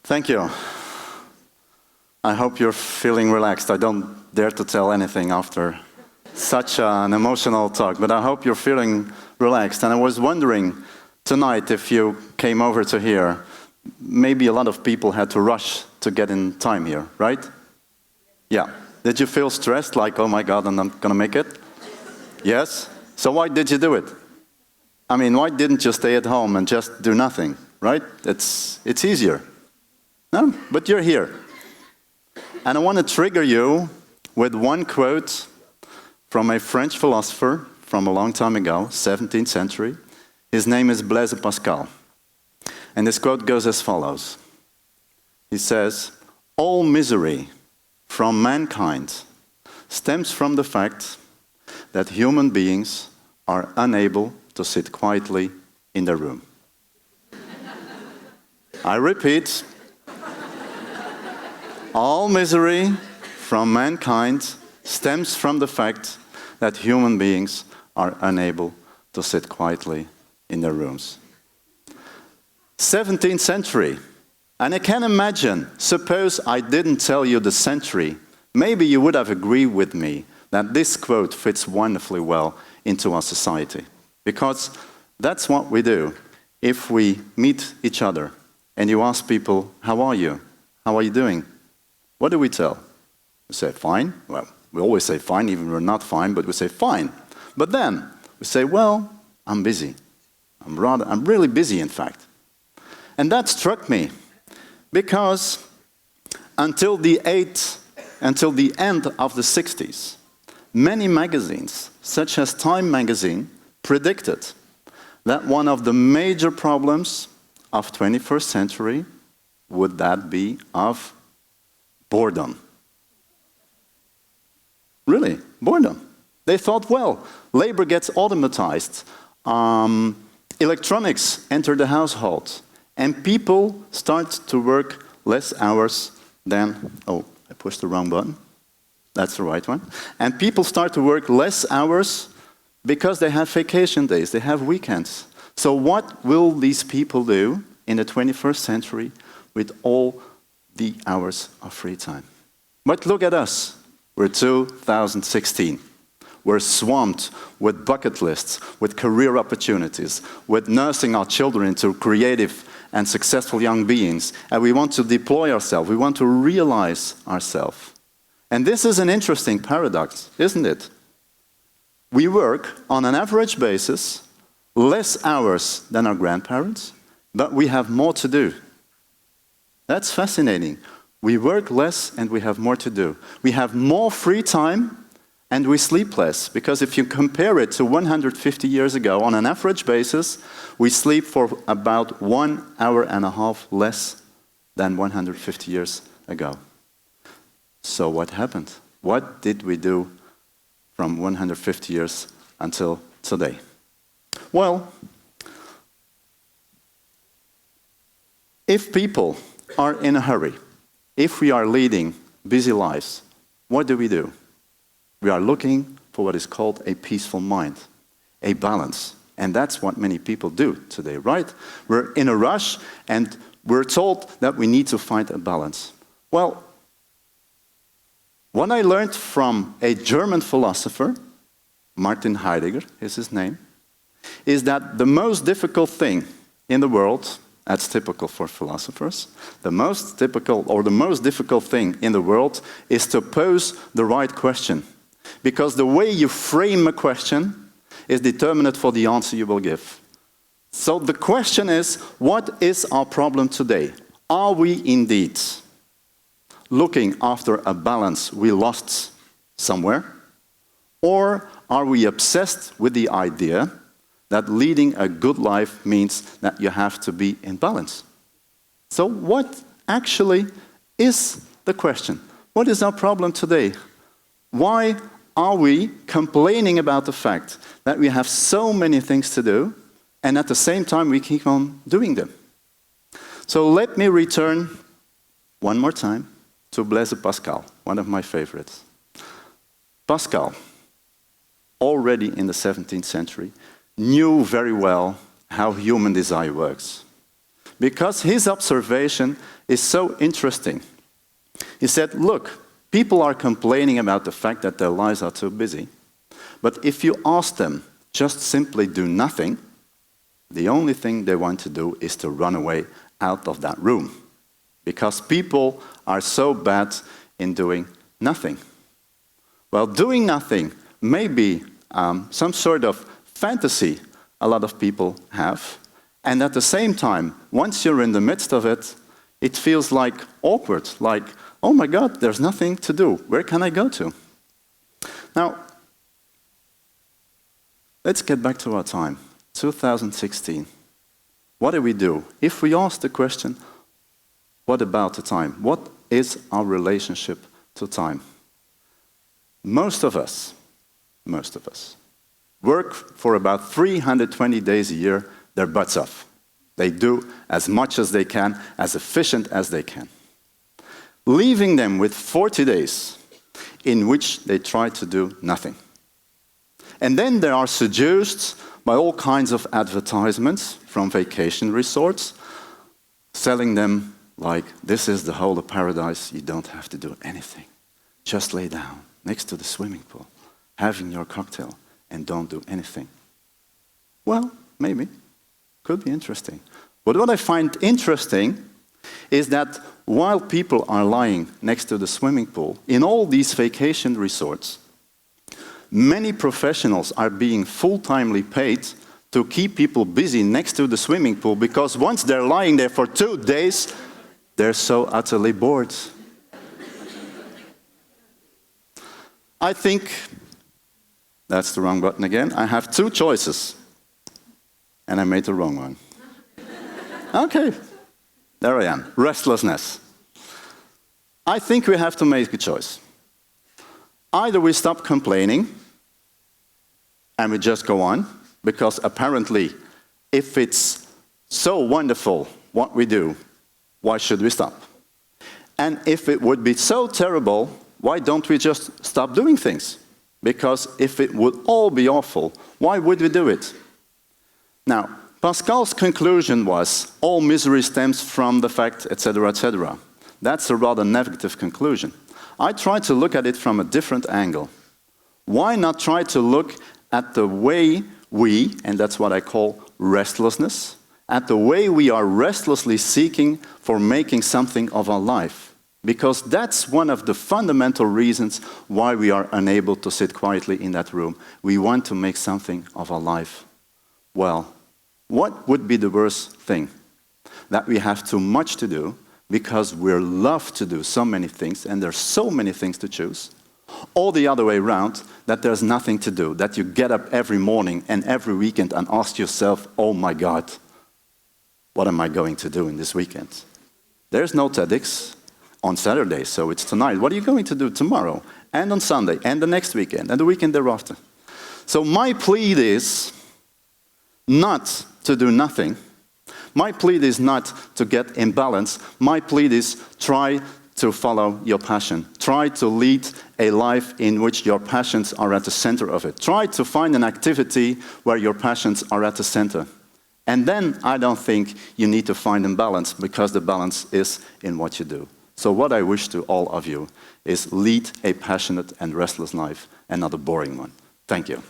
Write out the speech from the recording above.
Thank you. I hope you're feeling relaxed. I don't dare to tell anything after such an emotional talk, but I hope you're feeling relaxed. And I was wondering tonight if you came over to here, maybe a lot of people had to rush to get in time here, right? Yeah. Did you feel stressed, like, oh my God, I'm not gonna make it? Yes? So why did you do it? I mean, why didn't you stay at home and just do nothing, right? It's easier. No? But you're here. And I want to trigger you with one quote from a French philosopher from a long time ago, 17th century. His name is Blaise Pascal. And this quote goes as follows. He says, "All misery from mankind stems from the fact that human beings are unable to sit quietly in their room." I repeat, all misery from mankind stems from the fact that human beings are unable to sit quietly in their rooms. 17th century. And I can imagine, suppose I didn't tell you the century, maybe you would have agreed with me that this quote fits wonderfully well into our society. Because that's what we do if we meet each other and you ask people, how are you? How are you doing? What do we tell? We say, fine. Well, we always say fine, even when we're not fine, but we say fine. But then we say, well, I'm busy. I'm really busy, in fact. And that struck me because until the end of the 60s, many magazines, such as Time magazine, predicted that one of the major problems of 21st century would that be of boredom. Really, boredom. They thought, well, labor gets automatized, electronics enter the household, and people start to work less hours than, oh, I pushed the wrong button. That's the right one. And people start to work less hours because they have vacation days, they have weekends. So what will these people do in the 21st century with all the hours of free time? But look at us. We're 2016. We're swamped with bucket lists, with career opportunities, with nursing our children into creative and successful young beings. And we want to deploy ourselves. We want to realize ourselves. And this is an interesting paradox, isn't it? We work on an average basis less hours than our grandparents, but we have more to do. That's fascinating. We work less and we have more to do. We have more free time and we sleep less, because if you compare it to 150 years ago, on an average basis, we sleep for about 1.5 hours less than 150 years ago. So what happened? What did we do from 150 years until today? Well, if people are in a hurry, if we are leading busy lives, what do? We are looking for what is called a peaceful mind, a balance. And that's what many people do today, right? We're in a rush and we're told that we need to find a balance. Well, what I learned from a German philosopher, Martin Heidegger is his name, is that the most difficult thing in the world, that's typical for philosophers, the most difficult thing in the world is to pose the right question. Because the way you frame a question is determinant for the answer you will give. So the question is, what is our problem today? Are we indeed looking after a balance we lost somewhere? Or are we obsessed with the idea that leading a good life means that you have to be in balance? So what actually is the question? What is our problem today? Why are we complaining about the fact that we have so many things to do and at the same time we keep on doing them? So let me return one more time to Blaise Pascal, one of my favorites. Pascal, already in the 17th century, knew very well how human desire works. because his observation is so interesting. He said, look, people are complaining about the fact that their lives are too busy. But if you ask them, just simply do nothing, the only thing they want to do is to run away out of that room. Because people are so bad in doing nothing. Well, doing nothing may be some sort of fantasy a lot of people have. And at the same time, once you're in the midst of it, it feels like awkward, like, oh my God, there's nothing to do. Where can I go to? Now, let's get back to our time, 2016. What do we do? If we ask the question, what about the time? What is our relationship to time? Most of us work for about 320 days a year, their butts off. They do as much as they can, as efficient as they can. Leaving them with 40 days in which they try to do nothing. And then they are seduced by all kinds of advertisements from vacation resorts, selling them like, this is the whole of paradise, you don't have to do anything. Just lay down next to the swimming pool, having your cocktail, and don't do anything. Well, maybe. Could be interesting. But what I find interesting is that while people are lying next to the swimming pool, in all these vacation resorts, many professionals are being full-timely paid to keep people busy next to the swimming pool, because once they're lying there for 2 days, they're so utterly bored. I think, that's the wrong button again, I have 2 choices. And I made the wrong one. Okay, there I am, restlessness. I think we have to make a choice. Either we stop complaining and we just go on, because apparently if it's so wonderful what we do, why should we stop? And if it would be so terrible, why don't we just stop doing things? Because if it would all be awful, why would we do it? Now, Pascal's conclusion was, all misery stems from the fact, etc., etc. That's a rather negative conclusion. I try to look at it from a different angle. Why not try to look at the way we, and that's what I call restlessness, at the way we are restlessly seeking for making something of our life. Because that's one of the fundamental reasons why we are unable to sit quietly in that room. We want to make something of our life. Well, what would be the worst thing? That we have too much to do because we love to do so many things and there's so many things to choose. Or the other way around, that there's nothing to do, that you get up every morning and every weekend and ask yourself, oh my God, what am I going to do in this weekend? There's no TEDx on Saturday, so it's tonight. What are you going to do tomorrow? And on Sunday, and the next weekend, and the weekend thereafter? So my plea is not to do nothing. My plea is not to get in balance. My plea is try to follow your passion. Try to lead a life in which your passions are at the center of it. Try to find an activity where your passions are at the center. And then I don't think you need to find a balance, because the balance is in what you do. So what I wish to all of you is lead a passionate and restless life and not a boring one. Thank you.